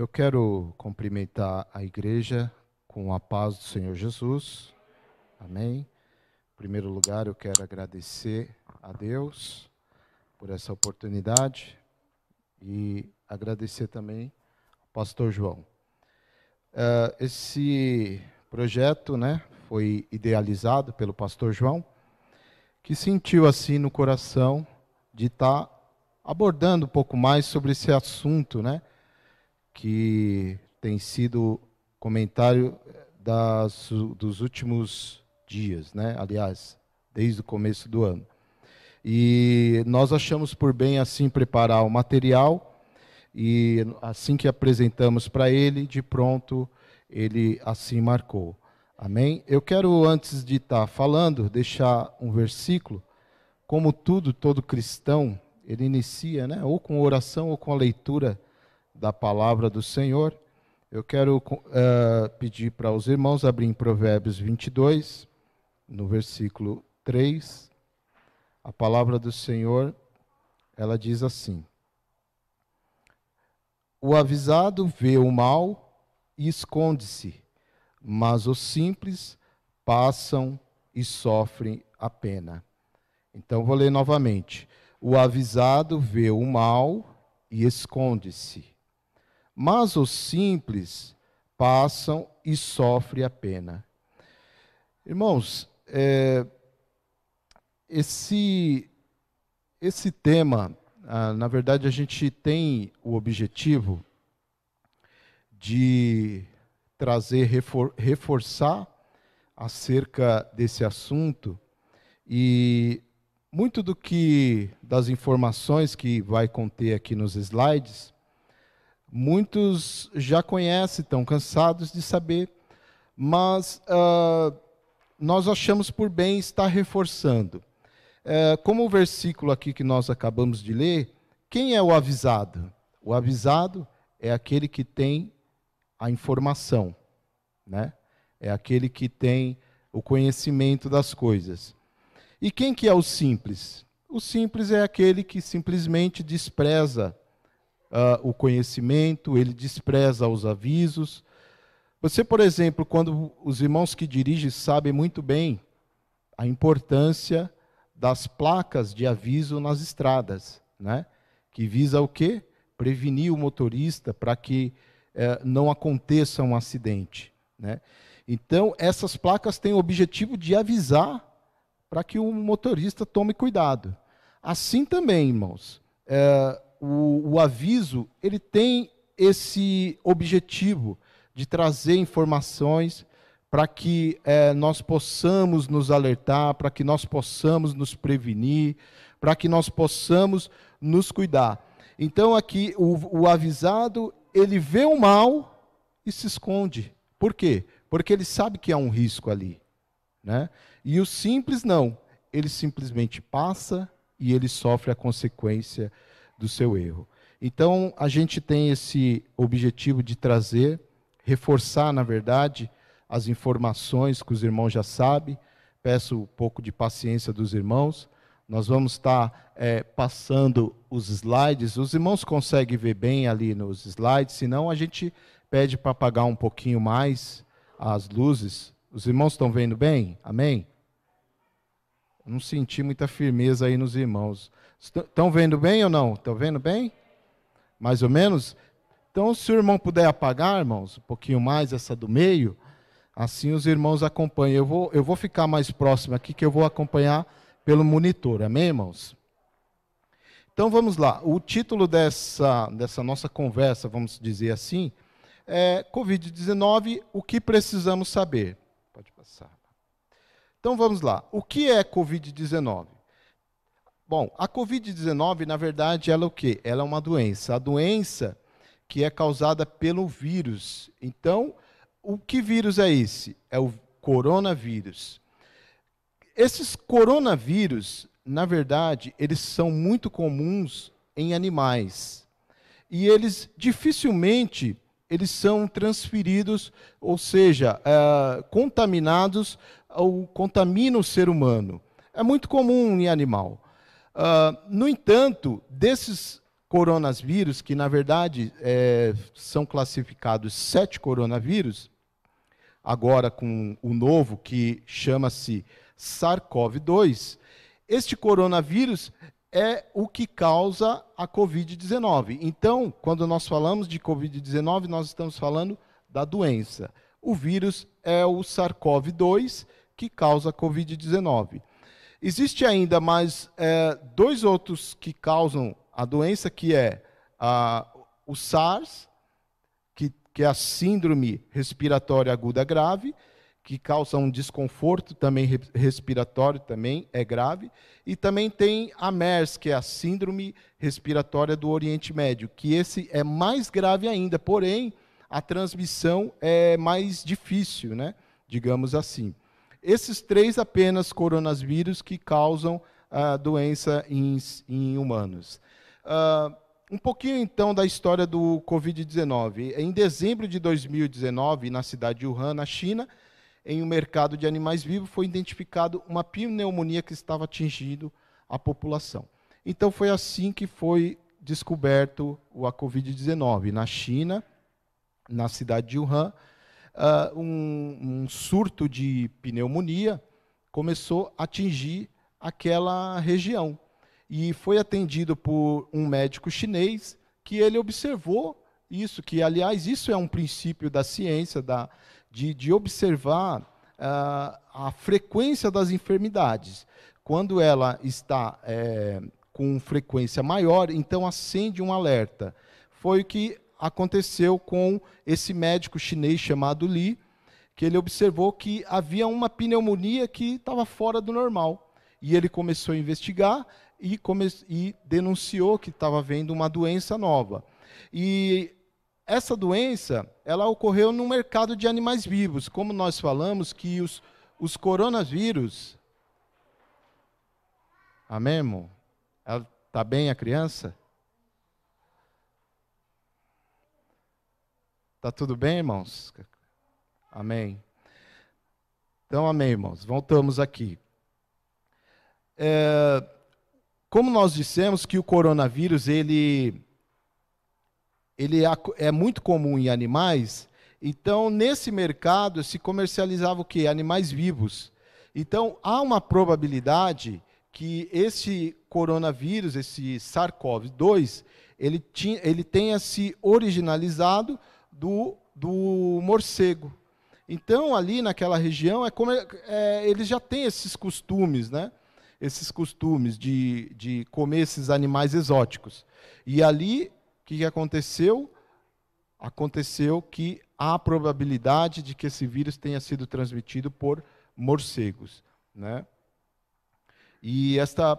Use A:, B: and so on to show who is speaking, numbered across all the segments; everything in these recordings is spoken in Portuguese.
A: Eu quero cumprimentar a igreja com a paz do Senhor Jesus. Amém. Em primeiro lugar, eu quero agradecer a Deus por essa oportunidade e agradecer também ao pastor João. Esse projeto, foi idealizado pelo pastor João, que sentiu assim no coração de estar abordando um pouco mais sobre esse assunto, que tem sido comentário dos últimos dias, aliás, desde o começo do ano. E nós achamos por bem assim preparar o material e assim que apresentamos para ele, de pronto, ele assim marcou. Amém? Eu quero, antes de estar falando, deixar um versículo. Como todo cristão, ele inicia, ou com oração ou com a leitura da palavra do Senhor. Eu quero pedir para os irmãos abrirem Provérbios 22, no versículo 3. A palavra do Senhor, ela diz assim: O avisado vê o mal e esconde-se, mas os simples passam e sofrem a pena. Então, vou ler novamente. O avisado vê o mal e esconde-se, mas os simples passam e sofrem a pena. Irmãos, esse tema, na verdade, a gente tem o objetivo de trazer, reforçar acerca desse assunto, e muito das informações que vai conter aqui nos slides, muitos já conhecem, estão cansados de saber, mas nós achamos por bem estar reforçando. Como o versículo aqui que nós acabamos de ler, quem é o avisado? O avisado é aquele que tem a informação, É aquele que tem o conhecimento das coisas. E quem que é o simples? O simples é aquele que simplesmente despreza o conhecimento, ele despreza os avisos. Você, por exemplo, quando os irmãos que dirigem sabem muito bem a importância das placas de aviso nas estradas, que visa o quê? Prevenir o motorista para que não aconteça um acidente, Então, essas placas têm o objetivo de avisar para que o motorista tome cuidado. Assim também, irmãos, o aviso ele tem esse objetivo de trazer informações para que nós possamos nos alertar, para que nós possamos nos prevenir, para que nós possamos nos cuidar. Então, aqui, o avisado, ele vê o mal e se esconde. Por quê? Porque ele sabe que há um risco ali, E o simples não, ele simplesmente passa e ele sofre a consequência do seu erro. Então, a gente tem esse objetivo de trazer, reforçar, na verdade, as informações que os irmãos já sabem. Peço um pouco de paciência dos irmãos. Nós vamos estar passando os slides. Os irmãos conseguem ver bem ali nos slides, senão a gente pede para apagar um pouquinho mais as luzes. Os irmãos estão vendo bem? Amém? Não senti muita firmeza aí nos irmãos. Estão vendo bem ou não? Estão vendo bem? Mais ou menos? Então, se o irmão puder apagar, irmãos, um pouquinho mais essa do meio, assim os irmãos acompanham. Eu vou ficar mais próximo aqui, que eu vou acompanhar pelo monitor. Amém, irmãos? Então, vamos lá. O título dessa nossa conversa, vamos dizer assim, é Covid-19, o que precisamos saber? Pode passar. Então, vamos lá. O que é Covid-19? Bom, a Covid-19, na verdade, ela é o quê? Ela é uma doença. A doença que é causada pelo vírus. Então, o que vírus é esse? É o coronavírus. Esses coronavírus, na verdade, eles são muito comuns em animais. E eles, dificilmente, eles são transferidos, ou seja, contaminados ou contaminam o ser humano. É muito comum em animal. No entanto, desses coronavírus, que na verdade são classificados 7 coronavírus, agora com o novo, que chama-se SARS-CoV-2, este coronavírus é o que causa a Covid-19. Então, quando nós falamos de Covid-19, nós estamos falando da doença. O vírus é o SARS-CoV-2 que causa a Covid-19. Existe ainda mais 2 outros que causam a doença, que é o SARS, que é a síndrome respiratória aguda grave, que causa um desconforto também respiratório, também é grave. E também tem a MERS, que é a síndrome respiratória do Oriente Médio, que esse é mais grave ainda, porém a transmissão é mais difícil, né? Digamos assim. Esses 3 apenas coronavírus que causam a doença em humanos. Um pouquinho, então, da história do Covid-19. Em dezembro de 2019, na cidade de Wuhan, na China, em um mercado de animais vivos, foi identificado uma pneumonia que estava atingindo a população. Então, foi assim que foi descoberto a Covid-19. Na China, na cidade de Wuhan, um surto de pneumonia começou a atingir aquela região. E foi atendido por um médico chinês que ele observou isso, que, aliás, isso é um princípio da ciência, de observar a frequência das enfermidades. Quando ela está com frequência maior, então acende um alerta. Foi o que aconteceu com esse médico chinês chamado Li, que ele observou que havia uma pneumonia que estava fora do normal. E ele começou a investigar e denunciou que estava havendo uma doença nova. E essa doença, ela ocorreu no mercado de animais vivos. Como nós falamos que os coronavírus... Amém, irmão? Está bem a criança? Está tudo bem, irmãos? Amém. Então, amém, irmãos. Voltamos aqui. Como nós dissemos que o coronavírus ele é muito comum em animais, então nesse mercado se comercializava o quê? Animais vivos. Então há uma probabilidade que esse coronavírus, esse SARS-CoV-2, ele tenha se originalizado do morcego. Então ali naquela região eles já têm esses costumes, né? Esses costumes de comer esses animais exóticos. E ali, o que aconteceu? Aconteceu que há a probabilidade de que esse vírus tenha sido transmitido por morcegos, né? E esta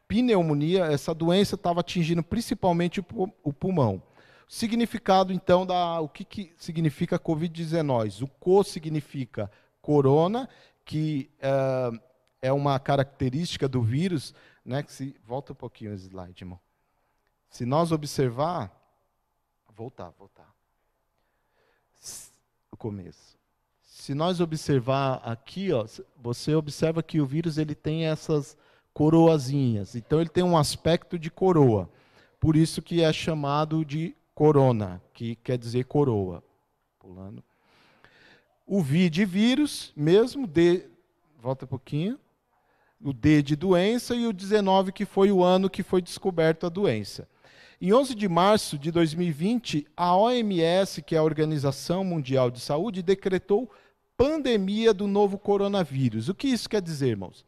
A: pneumonia, essa doença estava atingindo principalmente o pulmão. O significado, então, o que significa Covid-19? O CO significa corona, que é uma característica do vírus, né? Volta um pouquinho o slide, irmão. Se nós observar, voltar. O começo. Se nós observar aqui, ó, você observa que o vírus ele tem essas coroazinhas. Então ele tem um aspecto de coroa. Por isso que é chamado de corona, que quer dizer coroa. Pulando. O V de vírus mesmo, volta um pouquinho. O D de doença e o 19, que foi o ano que foi descoberta a doença. Em 11 de março de 2020, a OMS, que é a Organização Mundial de Saúde, decretou pandemia do novo coronavírus. O que isso quer dizer, irmãos?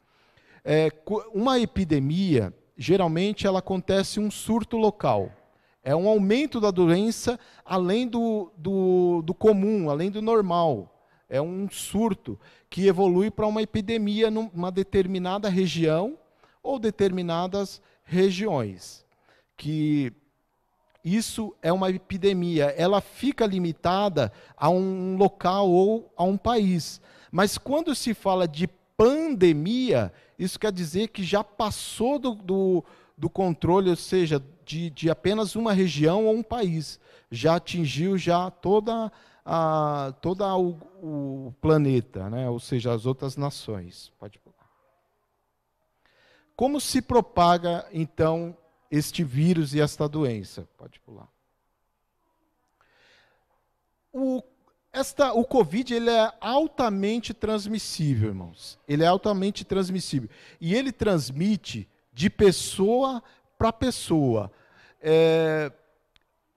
A: Uma epidemia, geralmente, ela acontece um surto local. É um aumento da doença além do comum, além do normal. É um surto que evolui para uma epidemia numa determinada região ou determinadas regiões. Que isso é uma epidemia. Ela fica limitada a um local ou a um país. Mas quando se fala de pandemia, isso quer dizer que já passou do controle, ou seja, de apenas uma região ou um país. Já atingiu todo o planeta, né? Ou seja, as outras nações. Pode pular. Como se propaga, então, este vírus e esta doença. Pode pular. O Covid ele é altamente transmissível, irmãos. Ele é altamente transmissível. E ele transmite de pessoa para pessoa.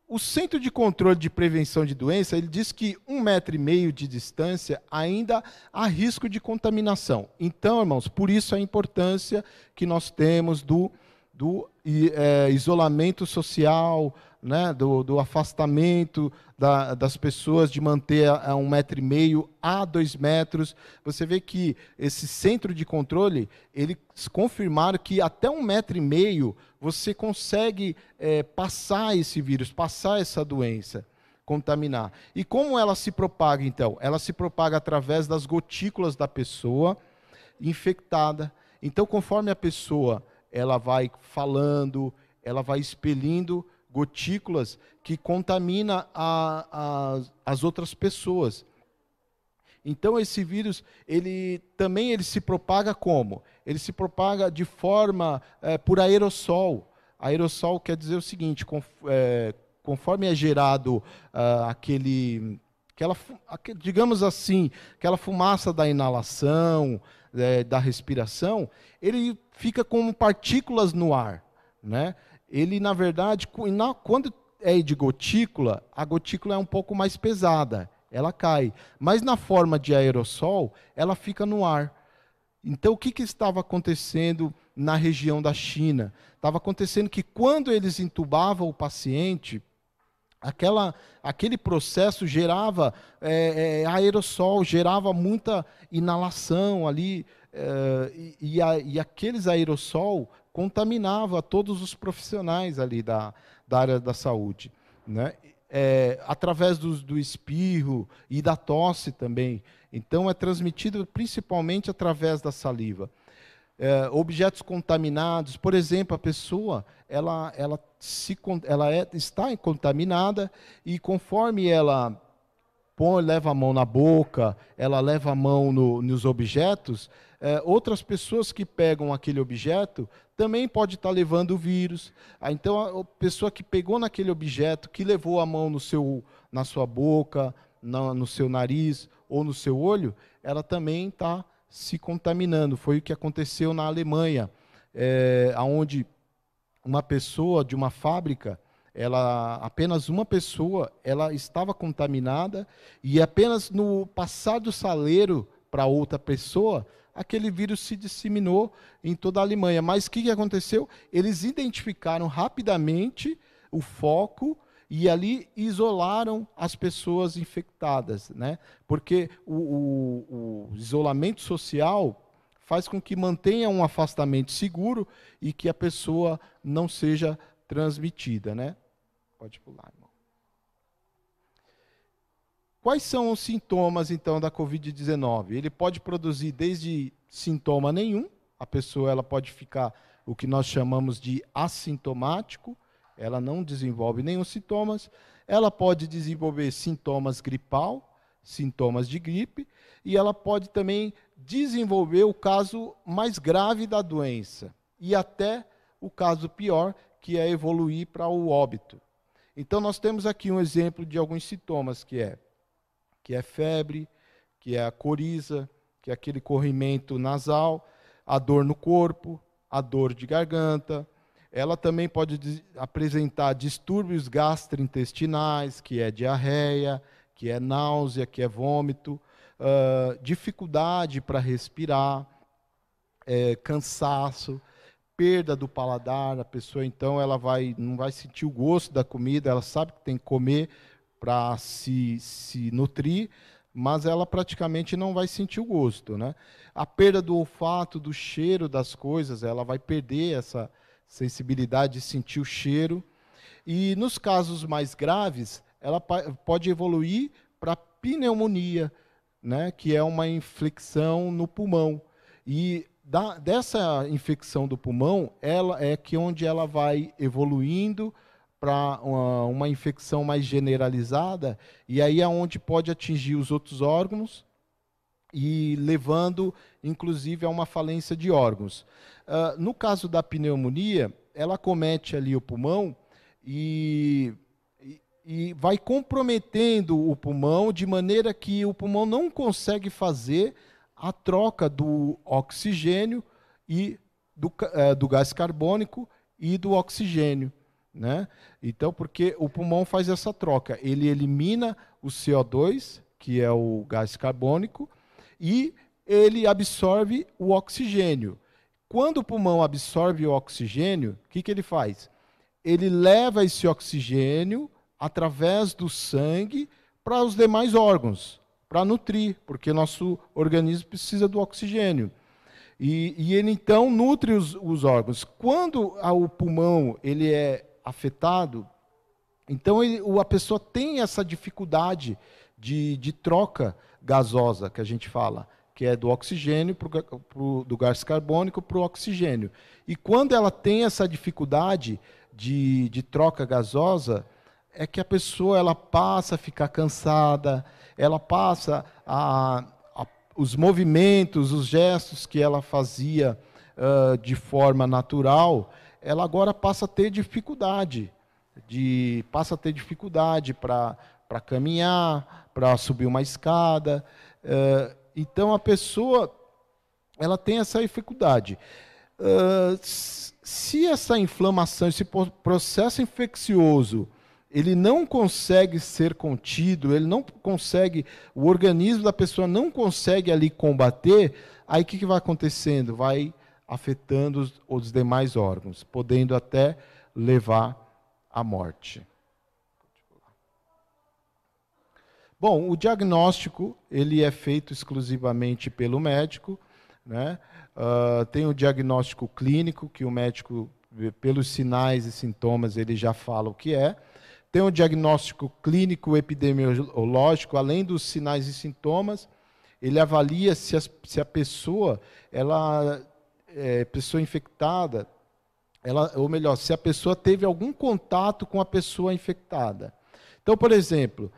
A: O Centro de Controle de Prevenção de Doença, ele diz que 1,5 metro de distância ainda há risco de contaminação. Então, irmãos, por isso a importância que nós temos do isolamento social, né, do afastamento das pessoas, de manter a 1,5 metro a 2 metros. Você vê que esse centro de controle, eles confirmaram que até 1,5 metro você consegue passar esse vírus, passar essa doença, contaminar. E como ela se propaga, então? Ela se propaga através das gotículas da pessoa infectada. Então, conforme a pessoa ela vai falando, ela vai expelindo gotículas que contamina as outras pessoas. Então esse vírus, ele se propaga como? Ele se propaga de forma por aerossol. Aerossol quer dizer o seguinte, conforme é gerado digamos assim, aquela fumaça da inalação, da respiração, ele fica como partículas no ar, né? Ele, na verdade, quando é de gotícula, a gotícula é um pouco mais pesada, ela cai. Mas na forma de aerossol, ela fica no ar. Então, o que estava acontecendo na região da China? Estava acontecendo que quando eles entubavam o paciente, aquele processo gerava aerossol, gerava muita inalação ali, e aqueles aerossol contaminava todos os profissionais ali da área da saúde, né? Através do espirro e da tosse também. Então, é transmitido principalmente através da saliva. Objetos contaminados, por exemplo, a pessoa está contaminada e conforme ela leva a mão na boca, ela leva a mão nos objetos, outras pessoas que pegam aquele objeto também pode estar levando o vírus. Então, a pessoa que pegou naquele objeto, que levou a mão na sua boca, no seu nariz ou no seu olho, ela também está se contaminando. Foi o que aconteceu na Alemanha, onde uma pessoa de uma fábrica, apenas uma pessoa, ela estava contaminada e apenas no passar do saleiro para outra pessoa, aquele vírus se disseminou em toda a Alemanha. Mas o que aconteceu? Eles identificaram rapidamente o foco e ali isolaram as pessoas infectadas, né? Porque o isolamento social faz com que mantenha um afastamento seguro e que a pessoa não seja transmitida, né? Pode pular, irmão. Quais são os sintomas, então, da Covid-19? Ele pode produzir desde sintoma nenhum, a pessoa ela pode ficar o que nós chamamos de assintomático, ela não desenvolve nenhum sintomas, ela pode desenvolver sintomas gripal, sintomas de gripe, e ela pode também desenvolver o caso mais grave da doença, e até o caso pior, que é evoluir para o óbito. Então, nós temos aqui um exemplo de alguns sintomas, que é febre, que é a coriza, que é aquele corrimento nasal, a dor no corpo, a dor de garganta. Ela também pode apresentar distúrbios gastrointestinais, que é diarreia, que é náusea, que é vômito, dificuldade para respirar, cansaço, perda do paladar. A pessoa, então, ela não vai sentir o gosto da comida, ela sabe que tem que comer para se nutrir, mas ela praticamente não vai sentir o gosto, né? A perda do olfato, do cheiro das coisas, ela vai perder essa sensibilidade de sentir o cheiro. E nos casos mais graves, ela pode evoluir para pneumonia, né? Que é uma infecção no pulmão. E dessa infecção do pulmão, onde ela vai evoluindo para uma infecção mais generalizada, e aí é onde pode atingir os outros órgãos e levando, inclusive, a uma falência de órgãos. No caso da pneumonia, ela acomete ali o pulmão e vai comprometendo o pulmão de maneira que o pulmão não consegue fazer a troca do oxigênio e do gás carbônico e do oxigênio, né? Então, porque o pulmão faz essa troca, ele elimina o CO2, que é o gás carbônico, e ele absorve o oxigênio. Quando o pulmão absorve o oxigênio, o que ele faz? Ele leva esse oxigênio através do sangue para os demais órgãos, para nutrir, porque nosso organismo precisa do oxigênio. E ele, então, nutre os órgãos. Quando o pulmão ele é afetado, então a pessoa tem essa dificuldade de troca gasosa, que a gente fala, que é do oxigênio, do gás carbônico para o oxigênio. E quando ela tem essa dificuldade de troca gasosa, é que a pessoa ela passa a ficar cansada, ela passa os movimentos, os gestos que ela fazia de forma natural, ela agora passa a ter dificuldade, para caminhar, para subir uma escada. Então a pessoa ela tem essa dificuldade. Se essa inflamação, esse processo infeccioso, ele não consegue ser contido, ele não consegue, o organismo da pessoa não consegue ali combater, aí o que vai acontecendo? Vai afetando os demais órgãos, podendo até levar à morte. Bom, o diagnóstico ele é feito exclusivamente pelo médico, né? Tem o diagnóstico clínico, que o médico, pelos sinais e sintomas, ele já fala o que é. Tem o diagnóstico clínico epidemiológico, além dos sinais e sintomas, ele avalia se a pessoa, pessoa infectada, ou melhor, se a pessoa teve algum contato com a pessoa infectada. Então, por exemplo,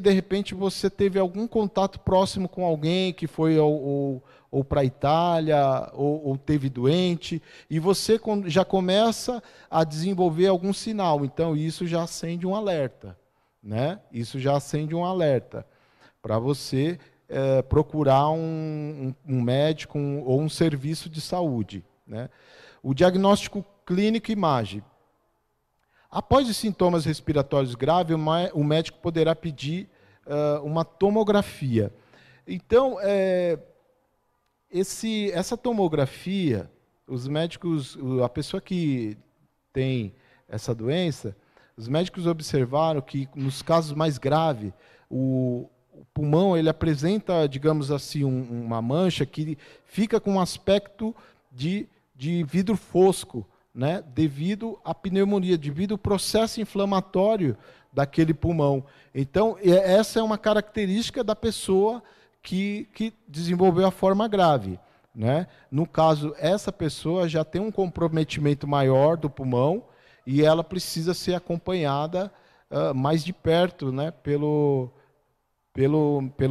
A: de repente, você teve algum contato próximo com alguém que foi ou para a Itália, ou teve doente, e você já começa a desenvolver algum sinal. Então, isso já acende um alerta, né? Isso já acende um alerta para você procurar um médico ou um serviço de saúde, né? O diagnóstico clínico e imagem. Após os sintomas respiratórios graves, o médico poderá pedir uma tomografia. Então, essa tomografia, os médicos, a pessoa que tem essa doença, os médicos observaram que nos casos mais graves, o pulmão ele apresenta, digamos assim, uma mancha que fica com um aspecto de vidro fosco, né, devido à pneumonia, devido ao processo inflamatório daquele pulmão. Então, essa é uma característica da pessoa que desenvolveu a forma grave, né? No caso, essa pessoa já tem um comprometimento maior do pulmão e ela precisa ser acompanhada mais de perto, né, pelo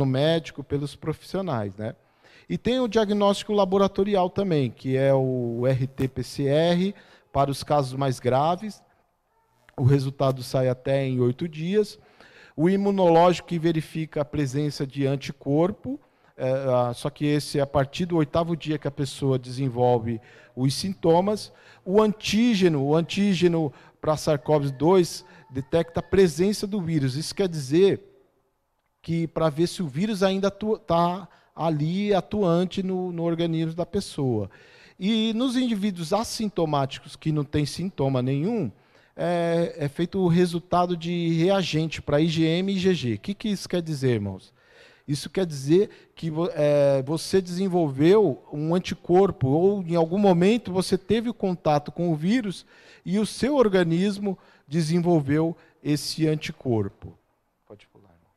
A: médico, pelos profissionais, né? E tem o diagnóstico laboratorial também, que é o RT-PCR, para os casos mais graves. O resultado sai até em 8 dias. O imunológico, que verifica a presença de anticorpo, só que esse é a partir do 8º dia que a pessoa desenvolve os sintomas. O antígeno para SARS-CoV-2 detecta a presença do vírus. Isso quer dizer que para ver se o vírus ainda está ali atuante no organismo da pessoa. E nos indivíduos assintomáticos, que não tem sintoma nenhum, é feito o resultado de reagente para IgM e IgG. O que isso quer dizer, irmãos? Isso quer dizer que você desenvolveu um anticorpo, ou em algum momento você teve o contato com o vírus e o seu organismo desenvolveu esse anticorpo. Pode pular, irmão.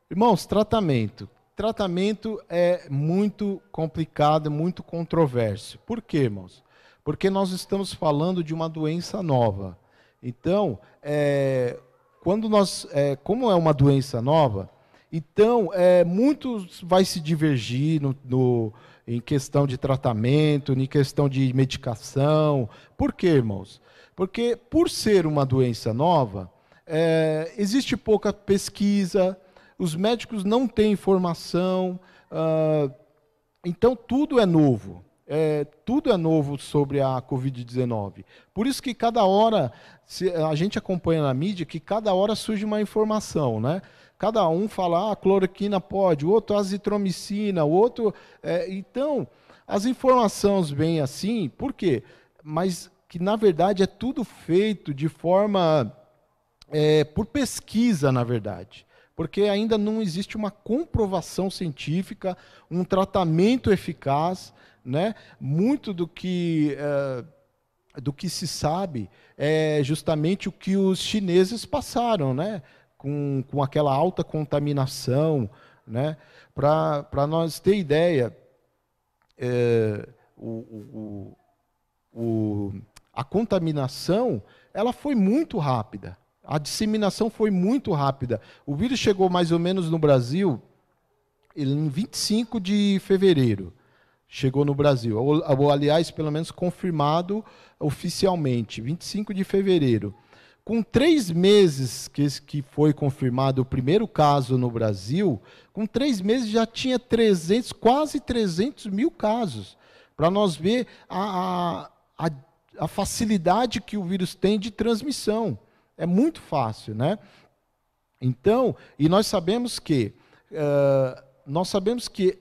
A: Irmãos, tratamento. Tratamento é muito complicado, muito controverso. Por quê, irmãos? Porque nós estamos falando de uma doença nova. Então, como é uma doença nova, então muitos vai se divergir em questão de tratamento, em questão de medicação. Por quê, irmãos? Porque, por ser uma doença nova, existe pouca pesquisa, os médicos não têm informação, então tudo é novo. Tudo é novo sobre a Covid-19. Por isso que cada hora, a gente acompanha na mídia, que cada hora surge uma informação, né? Cada um fala, cloroquina pode, o outro azitromicina, o outro... então, as informações vêm assim, por quê? Mas que, na verdade, é tudo feito de forma... por pesquisa, na verdade. Porque ainda não existe uma comprovação científica, um tratamento eficaz, né? Muito do que se sabe é justamente o que os chineses passaram, né? Com aquela alta contaminação, né? Para nós ter ideia, a contaminação ela foi muito rápida, a disseminação foi muito rápida. O vírus chegou mais ou menos no Brasil em 25 de fevereiro. Chegou no Brasil, ou aliás, pelo menos confirmado oficialmente, 25 de fevereiro. Com 3 meses que foi confirmado o primeiro caso no Brasil, com 3 meses já tinha quase 300 mil casos. Para nós ver a facilidade que o vírus tem de transmissão. É muito fácil, né? Então, e nós sabemos que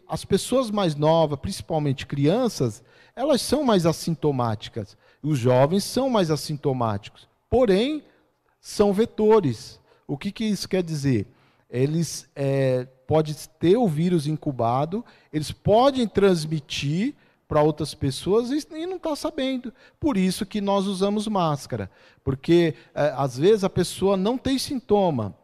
A: as pessoas mais novas, principalmente crianças, elas são mais assintomáticas. Os jovens são mais assintomáticos. Porém, são vetores. O que isso quer dizer? Eles podem ter o vírus incubado, eles podem transmitir para outras pessoas e não está sabendo. Por isso que nós usamos máscara. Porque, às vezes, a pessoa não tem sintoma.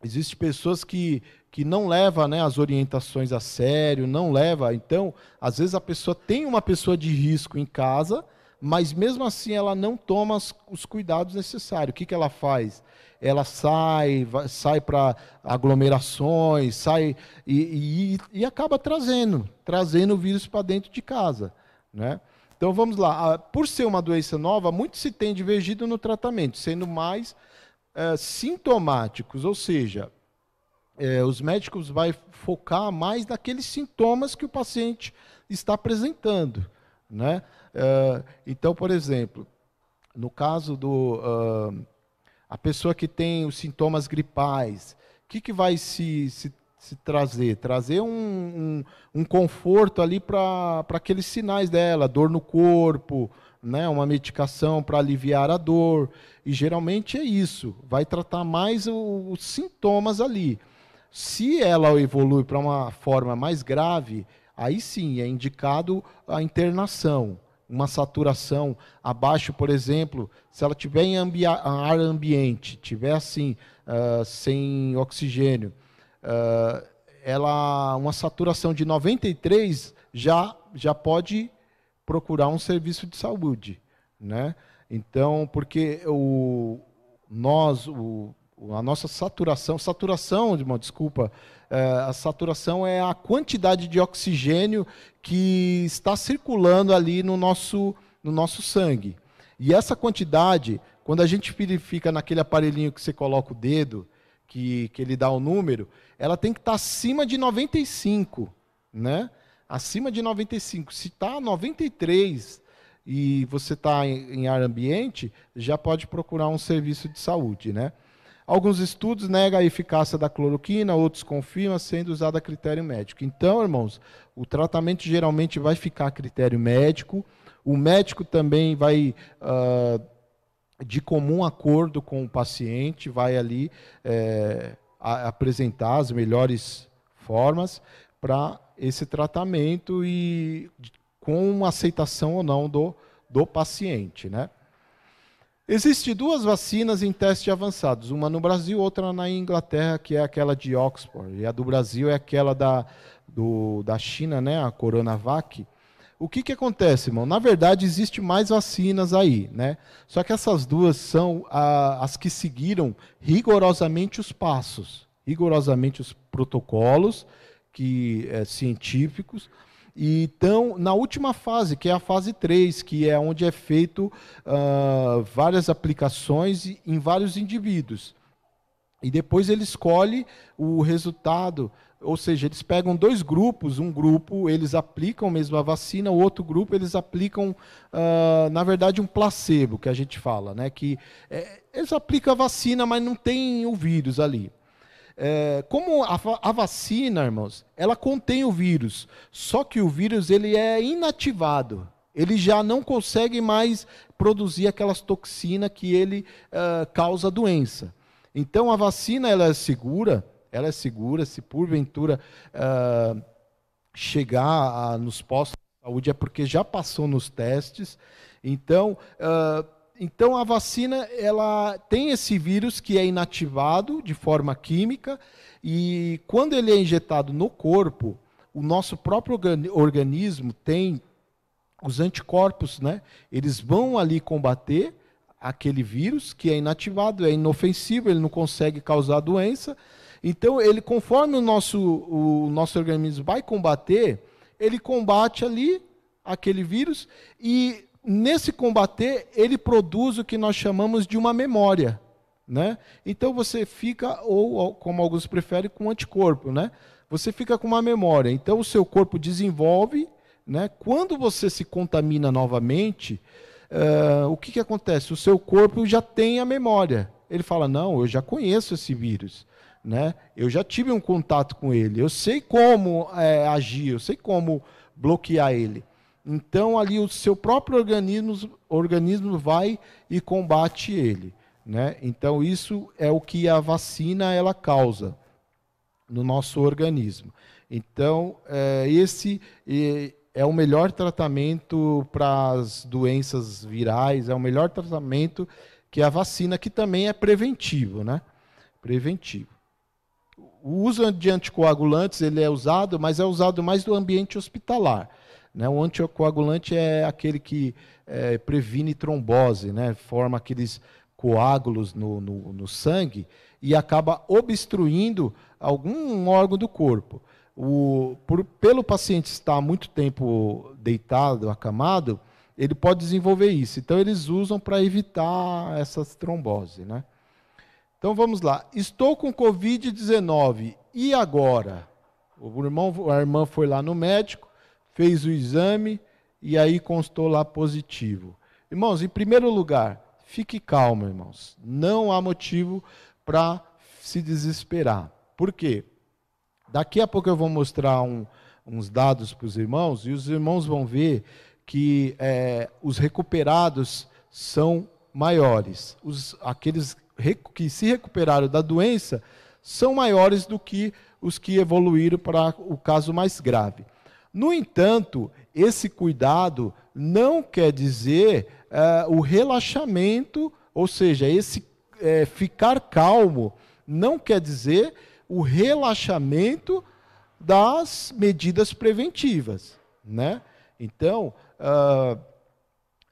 A: Existem pessoas que não levam, né, as orientações a sério, não levam. Então, às vezes, a pessoa tem uma pessoa de risco em casa, mas mesmo assim ela não toma os cuidados necessários. O que ela faz? Ela sai para aglomerações, sai e acaba trazendo o vírus para dentro de casa, né? Então vamos lá. Por ser uma doença nova, muito se tem divergido no tratamento, sendo mais sintomáticos, ou seja, os médicos vão focar mais naqueles sintomas que o paciente está apresentando, né? Então, por exemplo, no caso a pessoa que tem os sintomas gripais, o que vai se trazer? Trazer um conforto ali para aqueles sinais dela, dor no corpo, né? Uma medicação para aliviar a dor, e geralmente é isso, vai tratar mais os sintomas ali. Se ela evolui para uma forma mais grave, aí sim é indicado a internação. Uma saturação abaixo, por exemplo, se ela tiver em ar ambiente, tiver assim, sem oxigênio, uma saturação de 93 já pode procurar um serviço de saúde, né? Então, porque a nossa saturação, desculpa, a saturação é a quantidade de oxigênio que está circulando ali no nosso sangue. E essa quantidade, quando a gente verifica naquele aparelhinho que você coloca o dedo, que ele dá o número, ela tem que estar acima de 95, né? Acima de 95. Se está 93 e você está em ar ambiente, já pode procurar um serviço de saúde, né? Alguns estudos negam a eficácia da cloroquina, outros confirmam, sendo usada a critério médico. Então, irmãos, o tratamento geralmente vai ficar a critério médico. O médico também vai, de comum acordo com o paciente, vai ali apresentar as melhores formas para esse tratamento e com aceitação ou não do paciente, né? Existem 2 vacinas em testes avançados, uma no Brasil, outra na Inglaterra, que é aquela de Oxford, e a do Brasil é aquela da China, né, a Coronavac. O que acontece, irmão? Na verdade, existem mais vacinas aí, né? Só que essas 2 são as que seguiram rigorosamente os passos, rigorosamente os protocolos científicos, e estão na última fase, que é a fase 3, que é onde é feito várias aplicações em vários indivíduos. E depois ele escolhe o resultado, ou seja, eles pegam 2 grupos, um grupo eles aplicam mesmo a vacina, o outro grupo eles aplicam, na verdade, um placebo, que a gente fala, né? Que eles aplicam a vacina, mas não tem o vírus ali. Como a vacina, irmãos, ela contém o vírus, só que o vírus ele é inativado. Ele já não consegue mais produzir aquelas toxinas que ele causa doença. Então, a vacina ela é segura, se porventura chegar nos postos de saúde é porque já passou nos testes. Então, a vacina ela tem esse vírus que é inativado de forma química e quando ele é injetado no corpo, o nosso próprio organismo tem os anticorpos, né? Eles vão ali combater aquele vírus que é inativado, é inofensivo, ele não consegue causar doença. Então, ele, conforme o nosso organismo vai combater, ele combate ali aquele vírus e nesse combater, ele produz o que nós chamamos de uma memória, né? Então você fica, ou como alguns preferem, com anticorpo, né? Você fica com uma memória. Então o seu corpo desenvolve, né? Quando você se contamina novamente, o que acontece? O seu corpo já tem a memória. Ele fala, não, eu já conheço esse vírus, né? Eu já tive um contato com ele, eu sei como agir, eu sei como bloquear ele. Então, ali o seu próprio organismo vai e combate ele, né? Então, isso é o que a vacina ela causa no nosso organismo. Então, esse é o melhor tratamento para as doenças virais, é o melhor tratamento que a vacina, que também é preventivo, né? Preventivo. O uso de anticoagulantes ele é usado, mas é usado mais no ambiente hospitalar. Né? O anticoagulante é aquele que previne trombose, né? Forma aqueles coágulos no sangue e acaba obstruindo algum órgão do corpo. Pelo paciente estar muito tempo deitado, acamado, ele pode desenvolver isso. Então, eles usam para evitar essas tromboses, né? Então, vamos lá. Estou com Covid-19, e agora? A irmã foi lá no médico, fez o exame, e aí constou lá positivo. Irmãos, em primeiro lugar, fique calmo, irmãos. Não há motivo para se desesperar. Por quê? Daqui a pouco eu vou mostrar uns dados para os irmãos, e os irmãos vão ver que os recuperados são maiores. Aqueles que se recuperaram da doença são maiores do que os que evoluíram para o caso mais grave. No entanto, esse cuidado não quer dizer o relaxamento, ou seja, esse ficar calmo não quer dizer o relaxamento das medidas preventivas, né? Então,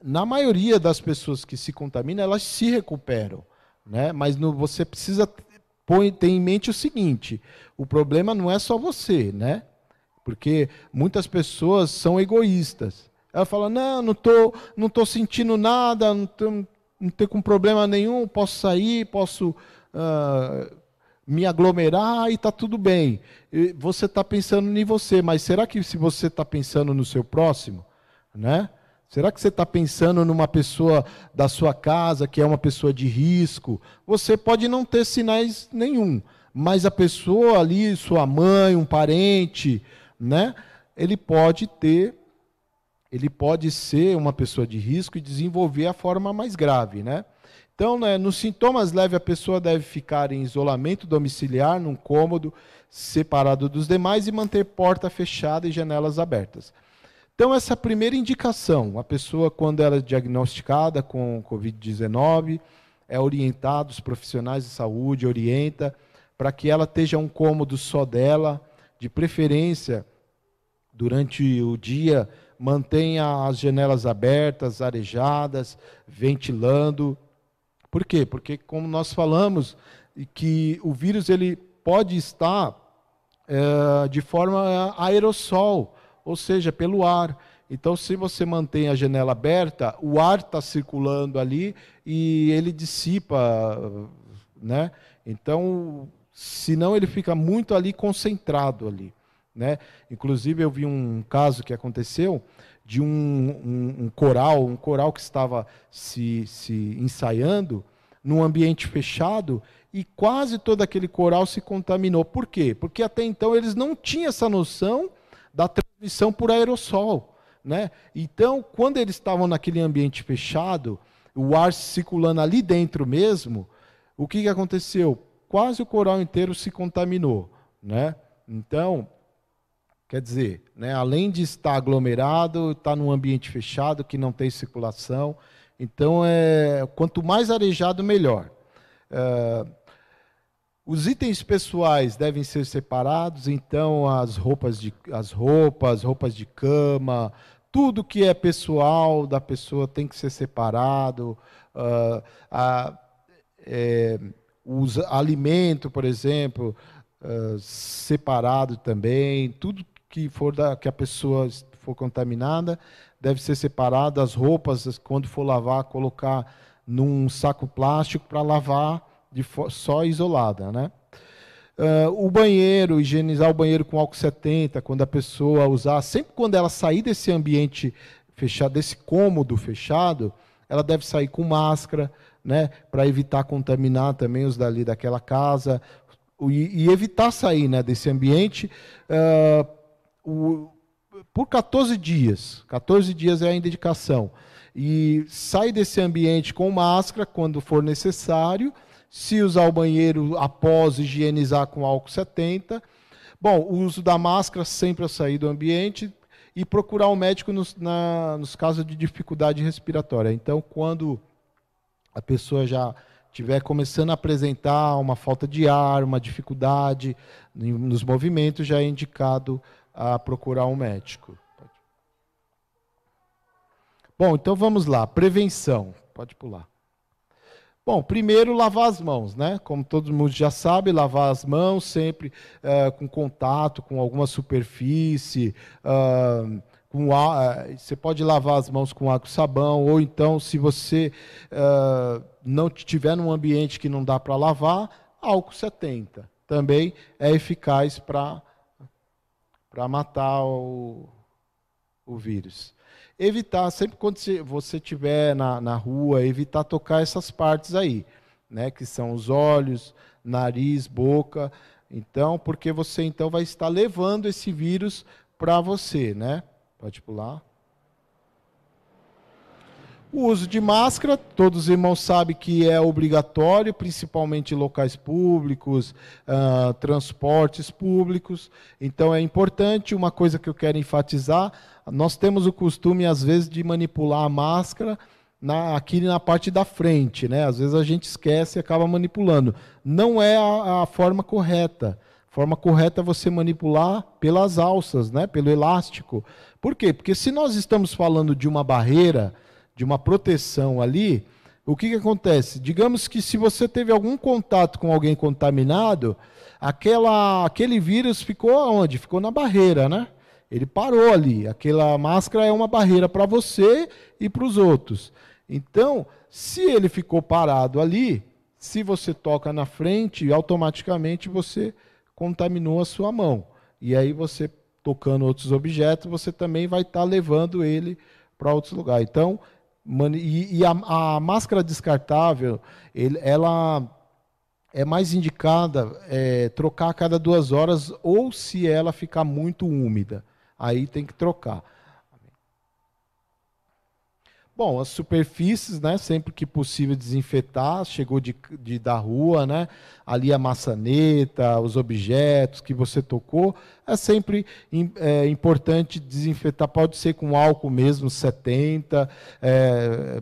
A: na maioria das pessoas que se contaminam, elas se recuperam, né? Mas você precisa ter em mente o seguinte: o problema não é só você, né? Porque muitas pessoas são egoístas. Ela fala, não tô sentindo nada, não tô com problema nenhum, posso sair, posso me aglomerar e está tudo bem. E você está pensando em você, mas será que se você está pensando no seu próximo, né? Será que você está pensando numa pessoa da sua casa, que é uma pessoa de risco? Você pode não ter sinais nenhum, mas a pessoa ali, sua mãe, um parente, né? Ele pode ser uma pessoa de risco e desenvolver a forma mais grave, né? Então, né, nos sintomas leves, a pessoa deve ficar em isolamento domiciliar, num cômodo, separado dos demais e manter porta fechada e janelas abertas. Então, essa é a primeira indicação. A pessoa, quando ela é diagnosticada com Covid-19, é orientada, os profissionais de saúde orienta para que ela esteja um cômodo só dela, de preferência, durante o dia, mantenha as janelas abertas, arejadas, ventilando. Por quê? Porque, como nós falamos, que o vírus ele pode estar de forma aerossol, ou seja, pelo ar. Então, se você mantém a janela aberta, o ar está circulando ali e ele dissipa, né? Então, senão ele fica muito ali concentrado ali, né? Inclusive, eu vi um caso que aconteceu de um coral que estava se ensaiando num ambiente fechado e quase todo aquele coral se contaminou. Por quê? Porque até então eles não tinham essa noção da transmissão por aerossol, né? Então, quando eles estavam naquele ambiente fechado, o ar circulando ali dentro mesmo, o que que aconteceu? Quase o coral inteiro se contaminou, né? Então, quer dizer, né, além de estar aglomerado, está num ambiente fechado que não tem circulação. Então, quanto mais arejado, melhor. Os itens pessoais devem ser separados, então roupas de cama, tudo que é pessoal da pessoa tem que ser separado. Ah, a- os alimentos, por exemplo, separado também. Tudo que for que a pessoa for contaminada deve ser separado. As roupas, quando for lavar, colocar num saco plástico para lavar só isolada, né? O banheiro, higienizar o banheiro com álcool 70, quando a pessoa usar, sempre quando ela sair desse ambiente fechado, desse cômodo fechado, ela deve sair com máscara, né, para evitar contaminar também os dali daquela casa, e evitar sair, né, desse ambiente por 14 dias. 14 dias é a indicação. E sai desse ambiente com máscara quando for necessário. Se usar o banheiro após higienizar com álcool 70. Bom, o uso da máscara sempre ao sair do ambiente e procurar um médico nos casos de dificuldade respiratória. Então, quando a pessoa já estiver começando a apresentar uma falta de ar, uma dificuldade nos movimentos, já é indicado a procurar um médico. Bom, então vamos lá. Prevenção. Pode pular. Bom, primeiro lavar as mãos, né? Como todo mundo já sabe, lavar as mãos sempre com contato com alguma superfície, você pode lavar as mãos com água e sabão, ou então, se você não estiver num ambiente que não dá para lavar, álcool 70. Também é eficaz para matar o vírus. Evitar, sempre quando você estiver na rua, evitar tocar essas partes aí, né? Que são os olhos, nariz, boca. Então, porque você então vai estar levando esse vírus para você, né? Pode pular. O uso de máscara, todos os irmãos sabem que é obrigatório, principalmente em locais públicos, transportes públicos. Então é importante, uma coisa que eu quero enfatizar, nós temos o costume, às vezes, de manipular a máscara aqui na parte da frente, né? Às vezes a gente esquece e acaba manipulando. Não é a forma correta. A forma correta é você manipular pelas alças, né? Pelo elástico. Por quê? Porque se nós estamos falando de uma barreira, de uma proteção ali, o que acontece? Digamos que se você teve algum contato com alguém contaminado, aquele vírus ficou onde? Ficou na barreira, né? Ele parou ali. Aquela máscara é uma barreira para você e para os outros. Então, se ele ficou parado ali, se você toca na frente, automaticamente você contaminou a sua mão. E aí você, tocando outros objetos, você também vai estar levando ele para outros lugares. Então, a máscara descartável, ela é mais indicada trocar a cada 2 horas ou se ela ficar muito úmida. Aí tem que trocar. Bom, as superfícies, né, sempre que possível desinfetar, chegou da rua, né, ali a maçaneta, os objetos que você tocou, é sempre importante desinfetar, pode ser com álcool mesmo, 70,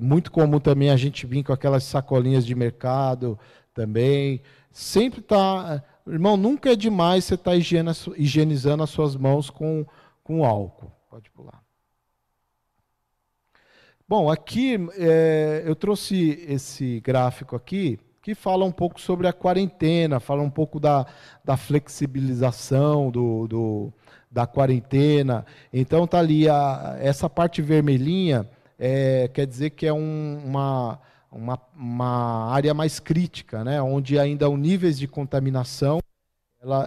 A: muito comum também a gente vir com aquelas sacolinhas de mercado também, sempre está, irmão, nunca é demais você estar higienizando as suas mãos com álcool, pode pular. Bom, aqui eu trouxe esse gráfico aqui, que fala um pouco sobre a quarentena, fala um pouco da flexibilização da quarentena. Então está ali, essa parte vermelhinha, quer dizer que é uma área mais crítica, né? Onde ainda os níveis de contaminação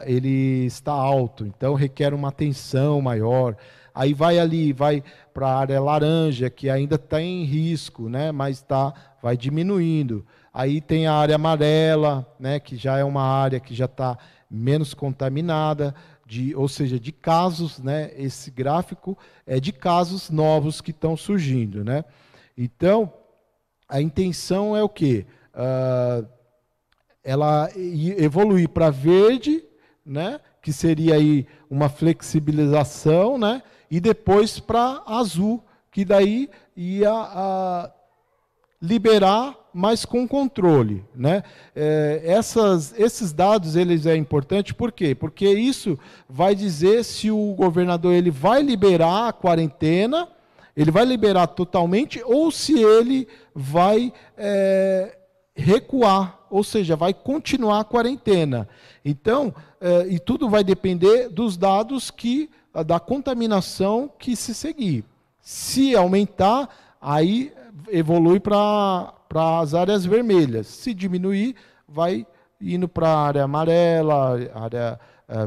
A: ele está alto, então requer uma atenção maior. Aí vai para a área laranja, que ainda está em risco, né? Mas vai diminuindo. Aí tem a área amarela, né? Que já é uma área que já está menos contaminada, ou seja, de casos, né? Esse gráfico é de casos novos que estão surgindo, né? Então, a intenção é o quê? Ela evoluir para verde, né? Que seria aí uma flexibilização, né? E depois para azul, que daí ia liberar, mas com controle, né? Esses dados eles é importante, por quê? Porque isso vai dizer se o governador ele vai liberar a quarentena, ele vai liberar totalmente, ou se ele vai recuar, ou seja, vai continuar a quarentena. Então, e tudo vai depender dos dados da contaminação que se seguir. Se aumentar, aí evolui para as áreas vermelhas. Se diminuir, vai indo para a área amarela, área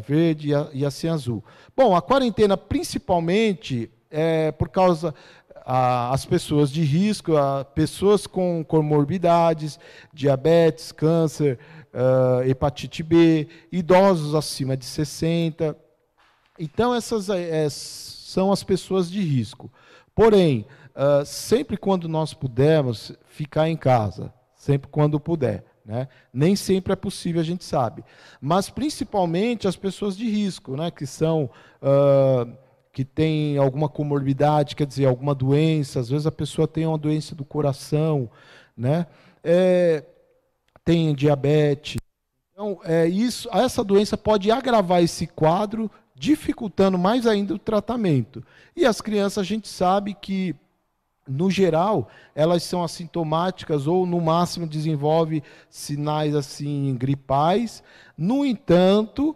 A: verde e assim azul. Bom, a quarentena principalmente por causa as pessoas de risco, pessoas com comorbidades, diabetes, câncer, hepatite B, idosos acima de 60. Então, essas são as pessoas de risco. Porém, sempre quando nós pudermos ficar em casa, sempre quando puder, né? Nem sempre é possível, a gente sabe. Mas, principalmente, as pessoas de risco, né? Que tem alguma comorbidade, quer dizer, alguma doença, às vezes a pessoa tem uma doença do coração, né? Tem diabetes. Então, essa doença pode agravar esse quadro, dificultando mais ainda o tratamento. E as crianças, a gente sabe que, no geral, elas são assintomáticas ou, no máximo, desenvolvem sinais assim gripais. No entanto,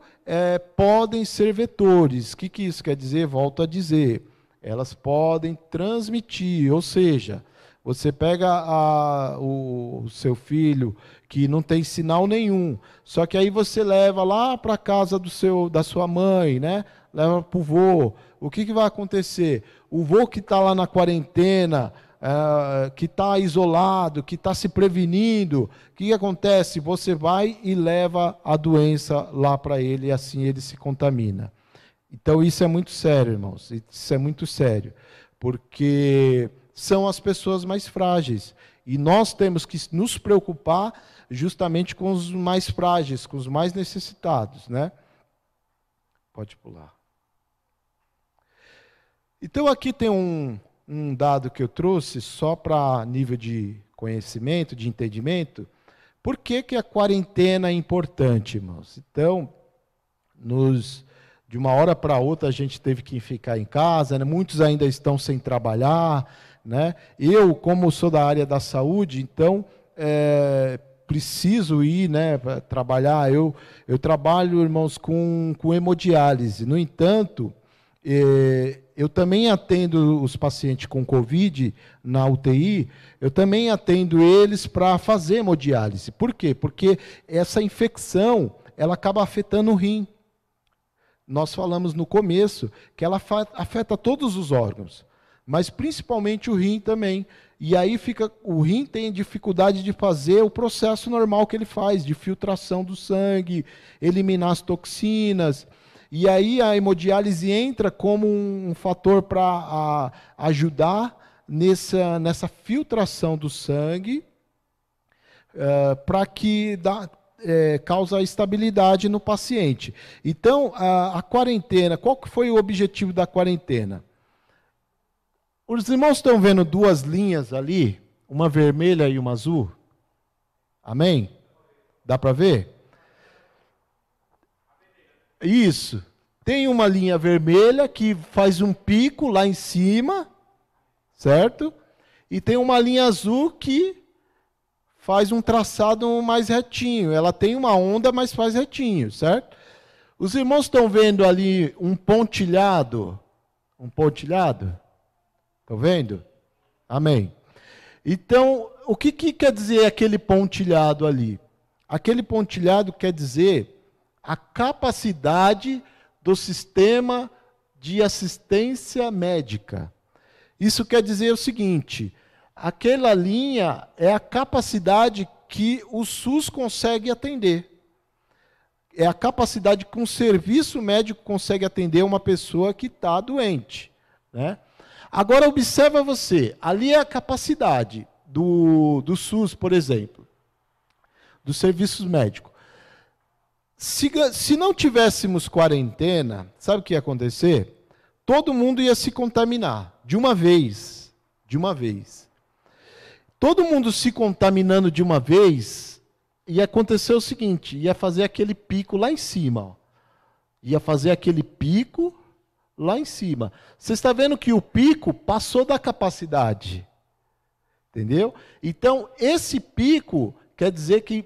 A: podem ser vetores. O que isso quer dizer? Volto a dizer. Elas podem transmitir, ou seja, você pega o seu filho que não tem sinal nenhum, só que aí você leva lá para a casa da sua mãe, né? Leva para o vô. O que vai acontecer? O vô que está lá na quarentena, que está isolado, que está se prevenindo, o que acontece? Você vai e leva a doença lá para ele e assim ele se contamina. Então isso é muito sério, irmãos. Isso é muito sério, porque são as pessoas mais frágeis. E nós temos que nos preocupar justamente com os mais frágeis, com os mais necessitados, né? Pode pular. Então aqui tem um dado que eu trouxe só para nível de conhecimento, de entendimento. Por que a quarentena é importante, irmãos? Então, de uma hora para outra a gente teve que ficar em casa, né? Muitos ainda estão sem trabalhar, né? Eu, como sou da área da saúde, então preciso ir, né, para trabalhar. Eu trabalho, irmãos, com hemodiálise. No entanto, eu também atendo os pacientes com Covid na UTI, eu também atendo eles para fazer hemodiálise. Por quê? Porque essa infecção, ela acaba afetando o rim. Nós falamos no começo que ela afeta todos os órgãos, mas principalmente o rim também. E aí o rim tem dificuldade de fazer o processo normal que ele faz, de filtração do sangue, eliminar as toxinas. E aí a hemodiálise entra como um fator para ajudar nessa filtração do sangue, para que causa estabilidade no paciente. Então, a quarentena, qual que foi o objetivo da quarentena? Os irmãos estão vendo duas linhas ali, uma vermelha e uma azul? Amém? Dá para ver? Isso. Tem uma linha vermelha que faz um pico lá em cima, certo? E tem uma linha azul que faz um traçado mais retinho. Ela tem uma onda, mas faz retinho, certo? Os irmãos estão vendo ali um pontilhado? Um pontilhado? Estão vendo? Amém. Então, o que quer dizer aquele pontilhado ali? Aquele pontilhado quer dizer a capacidade do sistema de assistência médica. Isso quer dizer o seguinte: aquela linha é a capacidade que o SUS consegue atender. É a capacidade que um serviço médico consegue atender uma pessoa que está doente, né? Agora, observa você, ali é a capacidade do SUS, por exemplo, dos serviços médicos. Se não tivéssemos quarentena, sabe o que ia acontecer? Todo mundo ia se contaminar, de uma vez. De uma vez. Todo mundo se contaminando de uma vez, ia acontecer o seguinte, ia fazer aquele pico lá em cima. Ó. Ia fazer aquele pico lá em cima. Você está vendo que o pico passou da capacidade. Entendeu? Então, esse pico quer dizer que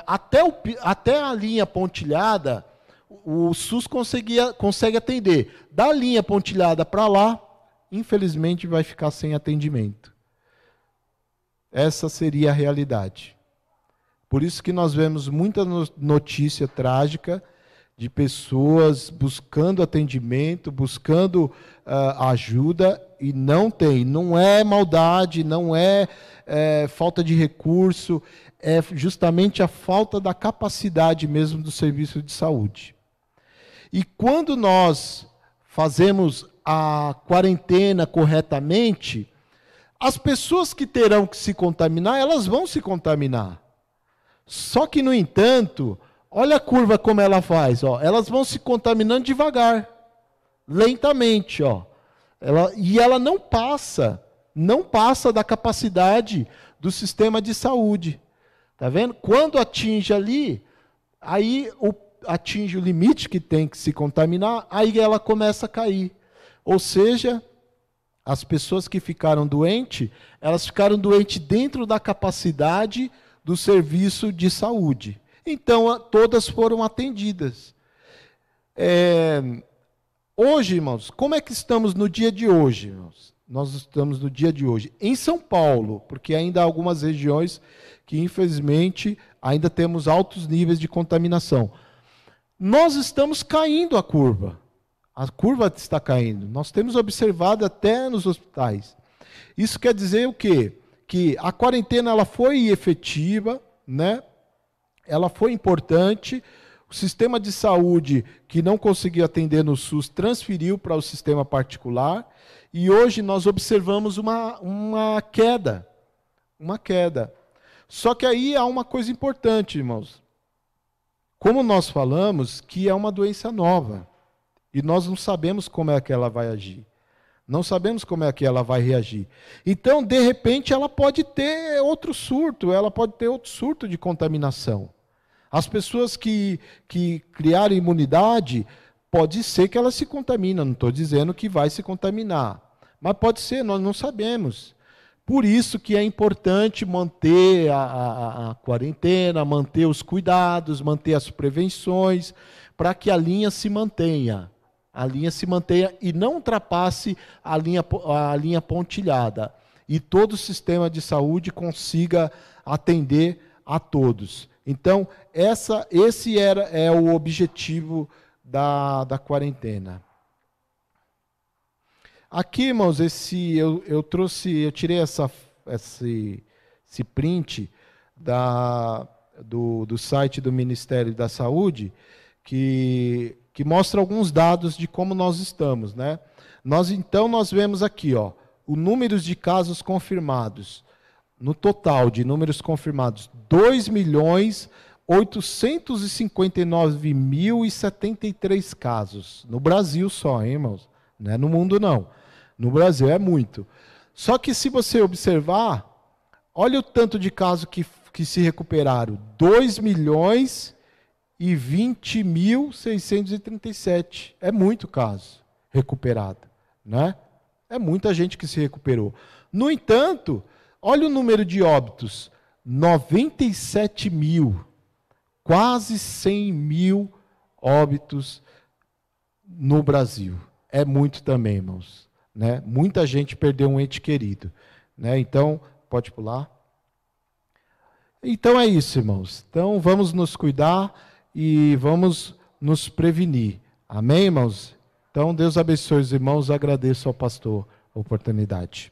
A: até a linha pontilhada, o SUS consegue atender. Da linha pontilhada para lá, infelizmente vai ficar sem atendimento. Essa seria a realidade. Por isso que nós vemos muita notícia trágica de pessoas buscando atendimento, buscando ajuda e não tem. Não é maldade, não é falta de recurso, é justamente a falta da capacidade mesmo do serviço de saúde. E quando nós fazemos a quarentena corretamente, as pessoas que terão que se contaminar, elas vão se contaminar. Só que, no entanto, olha a curva como ela faz, ó. Elas vão se contaminando devagar, lentamente, ó. Ela não passa da capacidade do sistema de saúde. Tá vendo? Quando atinge ali, aí atinge o limite que tem que se contaminar, aí ela começa a cair. Ou seja, as pessoas que ficaram doentes, elas ficaram doentes dentro da capacidade do serviço de saúde. Então, todas foram atendidas. Hoje, irmãos, como é que estamos no dia de hoje, irmãos? Nós estamos no dia de hoje em São Paulo, porque ainda há algumas regiões que, infelizmente, ainda temos altos níveis de contaminação. Nós estamos caindo a curva. A curva está caindo. Nós temos observado até nos hospitais. Isso quer dizer o quê? Que a quarentena ela foi efetiva, né? Ela foi importante. O sistema de saúde que não conseguiu atender no SUS transferiu para o sistema particular. E hoje nós observamos uma queda. Uma queda. Só que aí há uma coisa importante, irmãos. Como nós falamos, que é uma doença nova. E nós não sabemos como é que ela vai agir. Não sabemos como é que ela vai reagir. Então, de repente, ela pode ter outro surto, de contaminação. As pessoas que criaram imunidade, pode ser que elas se contaminam. Não estou dizendo que vai se contaminar. Mas pode ser, nós não sabemos. Por isso que é importante manter a quarentena, manter os cuidados, manter as prevenções, para que a linha se mantenha. A linha se mantenha e não ultrapasse a linha pontilhada. E todo o sistema de saúde consiga atender a todos. Então, esse é o objetivo da quarentena. Aqui, irmãos, eu tirei esse print do site do Ministério da Saúde, que mostra alguns dados de como nós estamos, né? Nós vemos aqui, ó, o número de casos confirmados. No total de números confirmados, 2.859.073 casos. No Brasil só, hein, irmãos? Não é no mundo, não. No Brasil é muito. Só que se você observar, olha o tanto de casos que se recuperaram. 2.020.637. É muito caso recuperado, né? É muita gente que se recuperou. No entanto, olha o número de óbitos. 97 mil, quase 100 mil óbitos no Brasil. É muito também, irmãos, né? Muita gente perdeu um ente querido, né? Então, pode pular. Então é isso, irmãos. Então vamos nos cuidar e vamos nos prevenir. Amém, irmãos? Então Deus abençoe os irmãos. Agradeço ao pastor a oportunidade.